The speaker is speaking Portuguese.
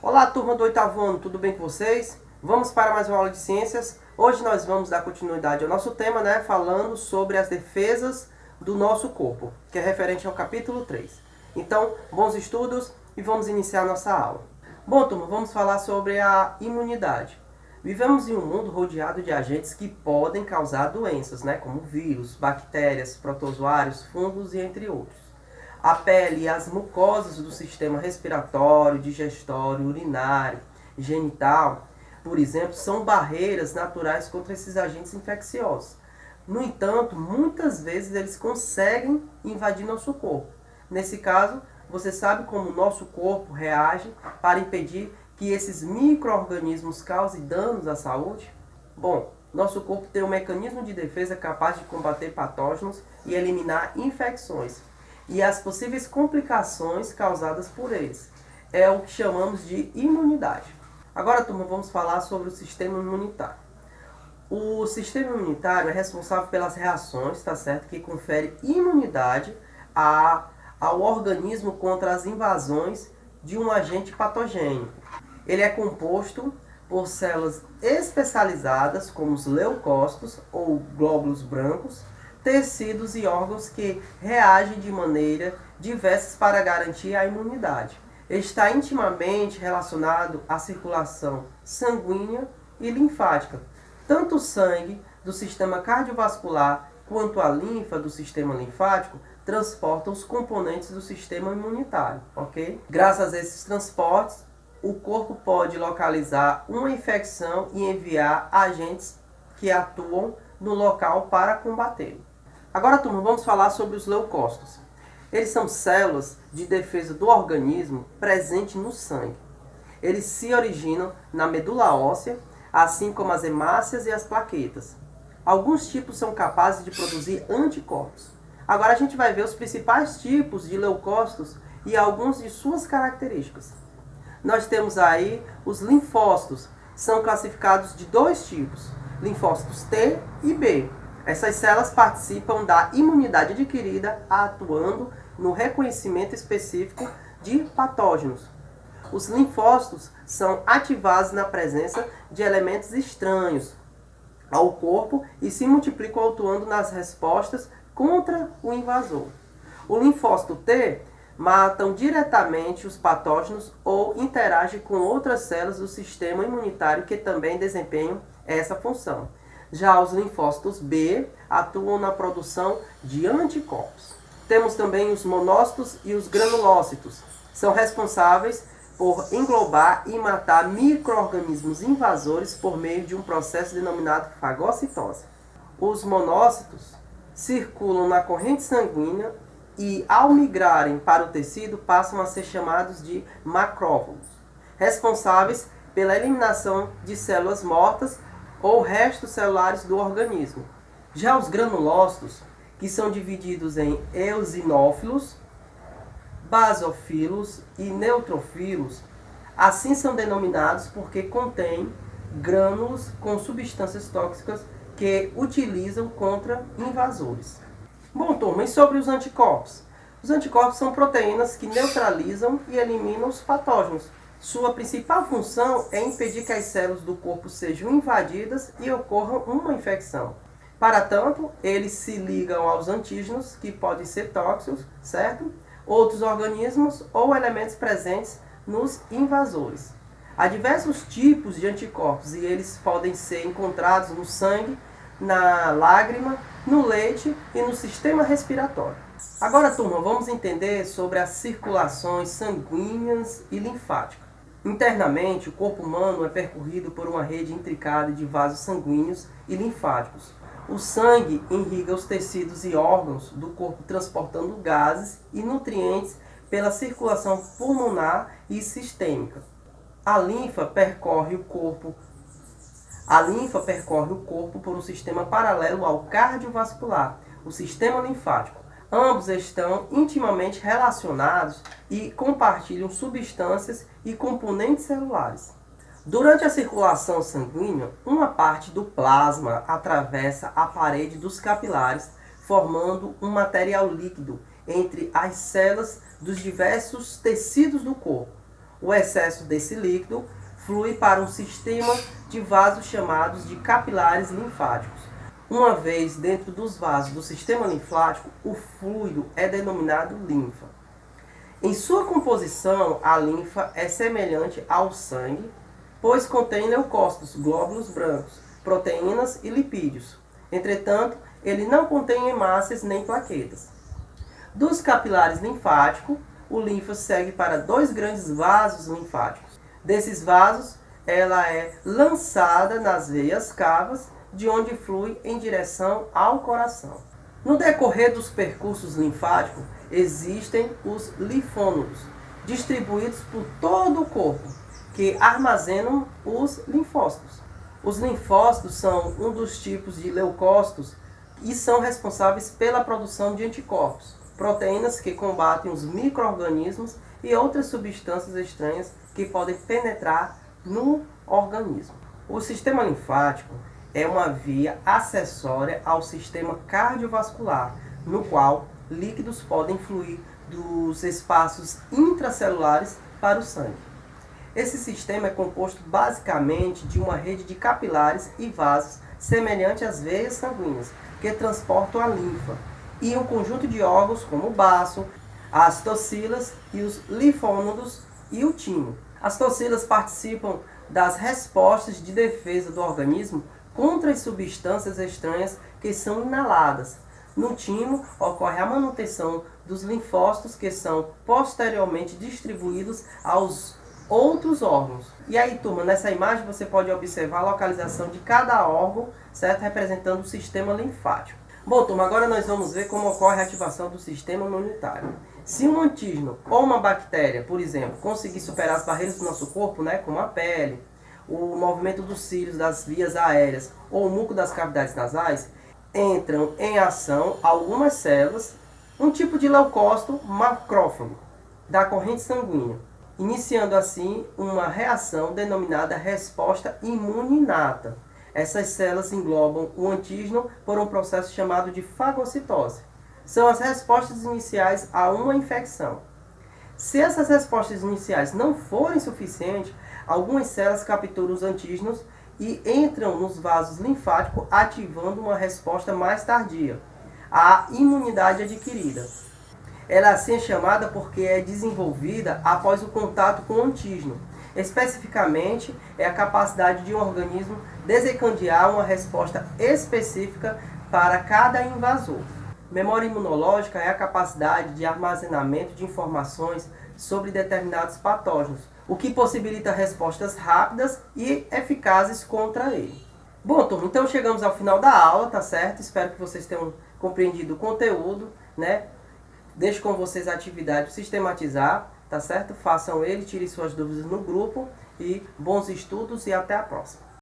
Olá, turma do oitavo ano, tudo bem com vocês? Vamos para mais uma aula de ciências. Hoje nós vamos dar continuidade ao nosso tema, falando sobre as defesas do nosso corpo, que é referente ao capítulo 3. Então, bons estudos e vamos iniciar nossa aula. Bom, turma, vamos falar sobre a imunidade. Vivemos em um mundo rodeado de agentes que podem causar doenças, como vírus, bactérias, protozoários, fungos e entre outros. A pele e as mucosas do sistema respiratório, digestório, urinário, genital, por exemplo, são barreiras naturais contra esses agentes infecciosos. No entanto, muitas vezes eles conseguem invadir nosso corpo. Nesse caso, você sabe como o nosso corpo reage para impedir que esses micro-organismos causem danos à saúde? Bom, nosso corpo tem um mecanismo de defesa capaz de combater patógenos e eliminar infecções e as possíveis complicações causadas por eles. É o que chamamos de imunidade. Agora, turma, vamos falar sobre o sistema imunitário. O sistema imunitário é responsável pelas reações, que confere imunidade ao organismo contra as invasões de um agente patogênico. Ele é composto por células especializadas, como os leucócitos ou glóbulos brancos, tecidos e órgãos que reagem de maneira diversas para garantir a imunidade. Está intimamente relacionado à circulação sanguínea e linfática. Tanto o sangue do sistema cardiovascular quanto a linfa do sistema linfático transportam os componentes do sistema imunitário, ok? Graças a esses transportes, o corpo pode localizar uma infecção e enviar agentes que atuam no local para combatê-lo. Agora, turma, vamos falar sobre os leucócitos. Eles são células de defesa do organismo presentes no sangue. Eles se originam na medula óssea, assim como as hemácias e as plaquetas. Alguns tipos são capazes de produzir anticorpos. Agora a gente vai ver os principais tipos de leucócitos e alguns de suas características. Nós temos aí os linfócitos. São classificados de dois tipos, linfócitos T e B. Essas células participam da imunidade adquirida atuando no reconhecimento específico de patógenos. Os linfócitos são ativados na presença de elementos estranhos ao corpo e se multiplicam atuando nas respostas contra o invasor. O linfócito T matam diretamente os patógenos ou interagem com outras células do sistema imunitário que também desempenham essa função. Já os linfócitos B atuam na produção de anticorpos. Temos também os monócitos e os granulócitos. São responsáveis por englobar e matar micro-organismos invasores por meio de um processo denominado fagocitose. Os monócitos circulam na corrente sanguínea e, ao migrarem para o tecido, passam a ser chamados de macrófagos, responsáveis pela eliminação de células mortas ou restos celulares do organismo. Já os granulócitos, que são divididos em eosinófilos, basófilos e neutrófilos, assim são denominados porque contêm grânulos com substâncias tóxicas que utilizam contra invasores. Bom, turma, e sobre os anticorpos? Os anticorpos são proteínas que neutralizam e eliminam os patógenos. Sua principal função é impedir que as células do corpo sejam invadidas e ocorra uma infecção. Para tanto, eles se ligam aos antígenos, que podem ser tóxicos, outros organismos ou elementos presentes nos invasores. Há diversos tipos de anticorpos e eles podem ser encontrados no sangue, na lágrima, no leite e no sistema respiratório. Agora, turma, vamos entender sobre as circulações sanguíneas e linfáticas. Internamente, o corpo humano é percorrido por uma rede intricada de vasos sanguíneos e linfáticos. O sangue irriga os tecidos e órgãos do corpo, transportando gases e nutrientes pela circulação pulmonar e sistêmica. A linfa percorre o corpo por um sistema paralelo ao cardiovascular, o sistema linfático. Ambos estão intimamente relacionados e compartilham substâncias e componentes celulares. Durante a circulação sanguínea, uma parte do plasma atravessa a parede dos capilares, formando um material líquido entre as células dos diversos tecidos do corpo. O excesso desse líquido flui para um sistema de vasos chamados de capilares linfáticos. Uma vez dentro dos vasos do sistema linfático, o fluido é denominado linfa. Em sua composição, a linfa é semelhante ao sangue, pois contém leucócitos, glóbulos brancos, proteínas e lipídios. Entretanto, ele não contém hemácias nem plaquetas. Dos capilares linfáticos, o linfa segue para dois grandes vasos linfáticos. Desses vasos, ela é lançada nas veias cavas, de onde flui em direção ao coração. No decorrer dos percursos linfáticos, existem os linfônodos, distribuídos por todo o corpo, que armazenam os linfócitos. Os linfócitos são um dos tipos de leucócitos e são responsáveis pela produção de anticorpos, proteínas que combatem os micro-organismos e outras substâncias estranhas que podem penetrar no organismo. O sistema linfático é uma via acessória ao sistema cardiovascular, no qual líquidos podem fluir dos espaços intracelulares para o sangue. Esse sistema é composto basicamente de uma rede de capilares e vasos semelhante às veias sanguíneas, que transportam a linfa, e um conjunto de órgãos como o baço, as tocilas e os linfônodos e o timo. As tocilas participam das respostas de defesa do organismo contra as substâncias estranhas que são inaladas. No timo, ocorre a manutenção dos linfócitos que são posteriormente distribuídos aos outros órgãos. E aí, turma, nessa imagem você pode observar a localização de cada órgão, certo? Representando o sistema linfático. Bom, turma, agora nós vamos ver como ocorre a ativação do sistema imunitário. Se um antígeno ou uma bactéria, por exemplo, conseguir superar as barreiras do nosso corpo, né, como a pele, o movimento dos cílios das vias aéreas ou o muco das cavidades nasais, entram em ação algumas células, um tipo de leucócito macrófago da corrente sanguínea, iniciando assim uma reação denominada resposta imune inata. Essas células englobam o antígeno por um processo chamado de fagocitose. São as respostas iniciais a uma infecção. Se essas respostas iniciais não forem suficientes, algumas células capturam os antígenos e entram nos vasos linfáticos, ativando uma resposta mais tardia, a imunidade adquirida. Ela assim é chamada porque é desenvolvida após o contato com o antígeno. Especificamente, é a capacidade de um organismo desencadear uma resposta específica para cada invasor. Memória imunológica é a capacidade de armazenamento de informações sobre determinados patógenos, o que possibilita respostas rápidas e eficazes contra ele. Bom, turma, então chegamos ao final da aula, tá certo? Espero que vocês tenham compreendido o conteúdo, né? Deixo com vocês a atividade de sistematizar, tá certo? Façam ele, tirem suas dúvidas no grupo e bons estudos e até a próxima.